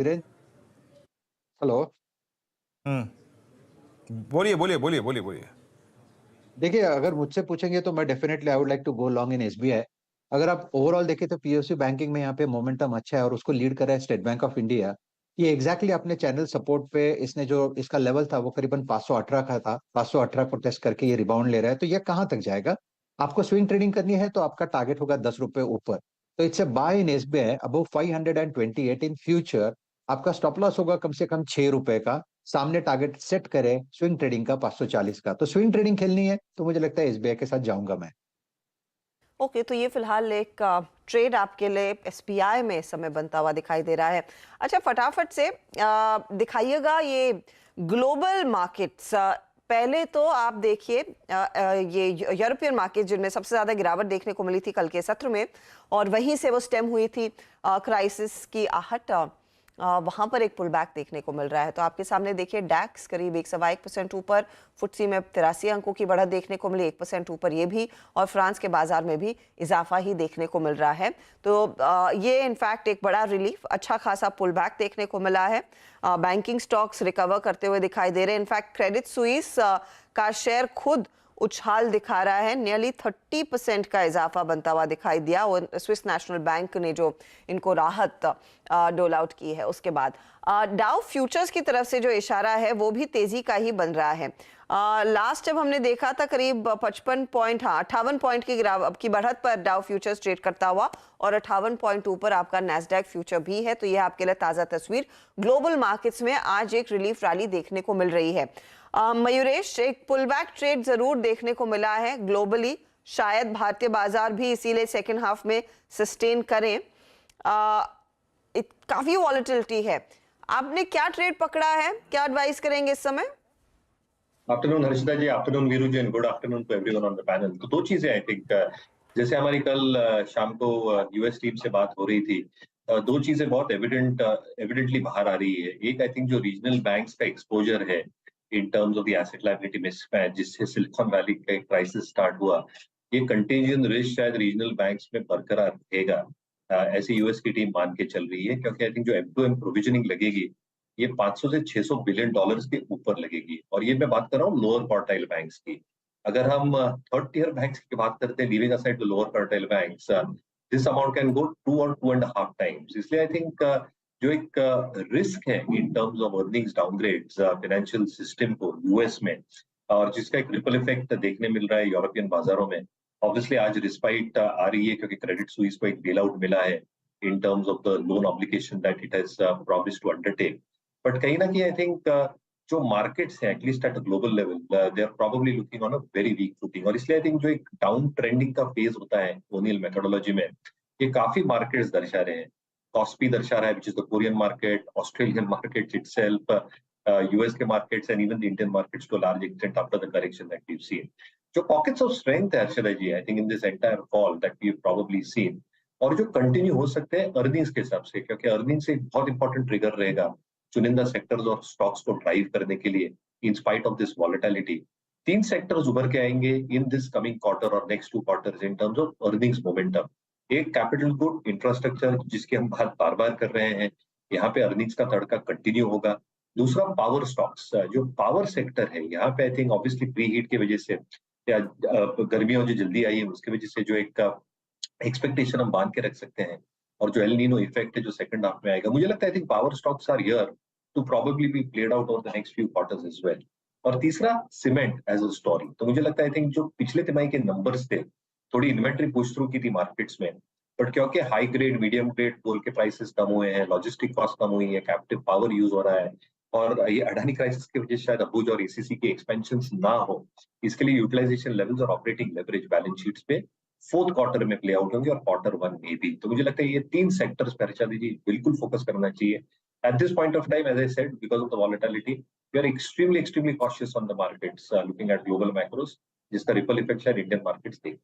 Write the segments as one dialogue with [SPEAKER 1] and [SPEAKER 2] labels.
[SPEAKER 1] Virendra, hello.
[SPEAKER 2] हम्म। बोलिए बोलिए बोलिए बोलिए बोलिए।
[SPEAKER 1] देखिए, अगर मुझसे पूछेंगे तो मैं definitely I would like to go long in SBI. अगर आप ओवरऑल देखें तो पीओसी बैंकिंग में यहाँ पे मोमेंटम अच्छा है और उसको लीड कर रहा है स्टेट बैंक ऑफ इंडिया। ये एग्जैक्टली अपने चैनल सपोर्ट पे इसने जो इसका लेवल था वो करीबन 518 का था, 518 को टेस्ट करके ये रिबाउंड ले रहा है। तो ये कहाँ तक जाएगा? आपको स्विंग ट्रेडिंग करनी है तो आपका टारगेट होगा 10 रुपए ऊपर। तो it's a buy in SBI above 528 in future. आपका स्टॉप लॉस होगा कम से कम 6 रुपए का। सामने टारगेट सेट करे स्विंग ट्रेडिंग का 540 का। तो स्विंग ट्रेडिंग खेलनी है तो मुझे लगता है एसबीआई के साथ जाऊंगा मैं।
[SPEAKER 3] ओके, तो ये फिलहाल एक ट्रेड आपके लिए एसबीआई में इस समय बनता हुआ दिखाई दे रहा है। अच्छा, फटाफट से दिखाइएगा ये ग्लोबल मार्केट्स। पहले तो आप देखिए ये यूरोपियन मार्केट जिनमें सबसे ज्यादा गिरावट देखने को मिली थी कल के सत्र में, और वहीं से वो स्टेम हुई थी क्राइसिस की आहट। वहां पर एक पुल बैक देखने को मिल रहा है। तो आपके सामने देखिए डैक्स करीब 1.1% ऊपर, फुट्सी में 83 अंकों की बढ़त देखने को मिली, 1% ऊपर ये भी, और फ्रांस के बाजार में भी इजाफा ही देखने को मिल रहा है। तो ये इनफैक्ट एक बड़ा रिलीफ, अच्छा खासा पुल बैक देखने को मिला है। बैंकिंग स्टॉक्स रिकवर करते हुए दिखाई दे रहे हैं। इनफैक्ट क्रेडिट स्विस का शेयर खुद उछाल दिखा रहा है, नियरली 30% का इजाफा बनता हुआ दिखाई दिया। और स्विस नेशनल बैंक ने जो इनको राहत डोल आउट की है उसके बाद डाउ फ्यूचर्स की तरफ से जो इशारा है वो भी तेजी का ही बन रहा है। लास्ट जब हमने देखा था करीब 55 पॉइंट, हाँ 58 पॉइंट की गिरावट की बढ़त पर डाउ फ्यूचर्स ट्रेड करता हुआ, और 58 पॉइंट ऊपर आपका नैस्डैक फ्यूचर भी है। तो यह आपके लिए ताजा तस्वीर। ग्लोबल मार्केट्स में आज एक रिलीफ रैली देखने को मिल रही है। मयूरेश, एक पुलबैक ट्रेड जरूर देखने को मिला है ग्लोबली, शायद भारतीय बाजार भी इसीलिए सेकेंड हाफ में सस्टेन करें। काफी वॉलेटिलिटी है। आपने क्या ट्रेड पकड़ा है, क्या एडवाइस करेंगे इस समय?
[SPEAKER 4] Afternoon Harshita ji, afternoon Veeru ji, and good afternoon to everyone on the panel. तो दो चीजें आई थिंक, जैसे हमारी कल शाम को यूएस टीम से बात हो रही थी, दो चीजें बहुत एविडेंटली बाहर आ रही है। एक, आई थिंक जो रीजनल बैंक्स का एक्सपोजर है in terms of the asset liability mismatch, जिससे सिलिकॉन वैली का एक क्राइसिस स्टार्ट हुआ, ये कंटेंजियन रिस्क शायद रीजनल बैंक्स में बरकरार रहेगा, ऐसी यूएस की टीम मान के चल रही है। क्योंकि आई थिंक जो M2M प्रोविजनिंग लगेगी ये 500 से 600 बिलियन डॉलर्स के ऊपर लगेगी। और ये मैं बात कर रहा हूँ लोअर क्वार्टाइल बैंक्स की। अगर हम थर्ड टियर बैंक्स की बात करते हैं, leaving aside the lower quartile banks, this amount can go 2 और 2.5 टाइम्स। इसलिए आई थिंक जो एक रिस्क है in terms of earnings downgrades financial system को यूएस में, और जिसका एक रिपल इफेक्ट देखने मिल रहा है यूरोपियन बाजारों में। ऑब्वियसली आज रिस्पाइट आ रही है क्योंकि क्रेडिट स्विस को एक बेल आउट मिला है in terms of the loan obligation that it has promised to undertake. But कहीं ना कहीं आई थिंक जो मार्केट्स हैं at least at a global level, they are probably looking on a very weak footing. और इसलिए आई think जो एक down trending का फेज होता है ओनियल मेथोडोलॉजी में, ये काफी मार्केट्स दर्शा रहे हैं। कॉस्पी दर्शा रहा है which is the Korean market, Australian market itself, US के markets and even the Indian markets to large extent after the correction that we have seen. जो पॉकेट्स ऑफ स्ट्रेंथ है Harshada ji, I think in this entire fall that we have probably seen, और जो continue हो सकते हैं earnings के हिसाब से, क्योंकि अर्निंग्स एक बहुत इंपॉर्टेंट ट्रिगर रहेगा चुनिंदा सेक्टर्स और स्टॉक्स को ड्राइव करने के लिए in spite of this volatility. तीन सेक्टर्स उभर के आएंगे इन दिस कमिंग क्वार्टर और next 2 quarters in terms of earnings momentum. एक कैपिटल गुड इंफ्रास्ट्रक्चर, जिसकी हम बात बार बार कर रहे हैं, यहाँ पे अर्निंग्स का तड़का कंटिन्यू होगा। दूसरा पावर स्टॉक्स, जो पावर सेक्टर है यहाँ पे I think obviously pre heat की वजह से या गर्मियों जो जल्दी आई है उसकी वजह से जो एक एक्सपेक्टेशन हम बांध के रख सकते हैं, और जो एल नीनो इफेक्ट है जो सेकंड हाफ में आएगा, मुझे लगता है I think power stocks are here to probably be played out over the next few quarters as well. और तीसरा सीमेंट एज अ स्टोरी। तो मुझे लगता है आई थिंक जो पिछले तिमाही के नंबर्स थे, थोड़ी इन्वेंट्री पुश थ्रू की थी मार्केट्स में, बट क्योंकि हाई ग्रेड मीडियम ग्रेड कोल के प्राइसेस कम हुए हैं, लॉजिस्टिक कॉस्ट कम हुई है, कैप्टिव पावर यूज हो रहा है, और ये अडानी क्राइसिस की वजह से शायद अबूज और एसीसी की एक्सपेंशन ना हो, इसके लिए यूटिलाइजेशन लेवल्स और ऑपरेटिंग लेवरेज बैलेंस शीट्स पे फोर्थ क्वार्टर में प्ले आउट होंगे और क्वार्टर 1 में भी। तो मुझे लगता है ये तीन सेक्टर्स पर हर्षा जी बिल्कुल फोकस करना चाहिए at this point of time, as I said, because of the volatility, we are extremely cautious on the markets, looking at global macros, जिसका रिपल इफेक्ट शायद इंडियन मार्केट्स देख।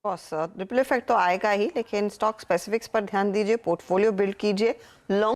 [SPEAKER 3] बस रिपल इफेक्ट तो आएगा ही, लेकिन स्टॉक स्पेसिफिक्स पर ध्यान दीजिए, पोर्टफोलियो बिल्ड कीजिए, लॉन्ग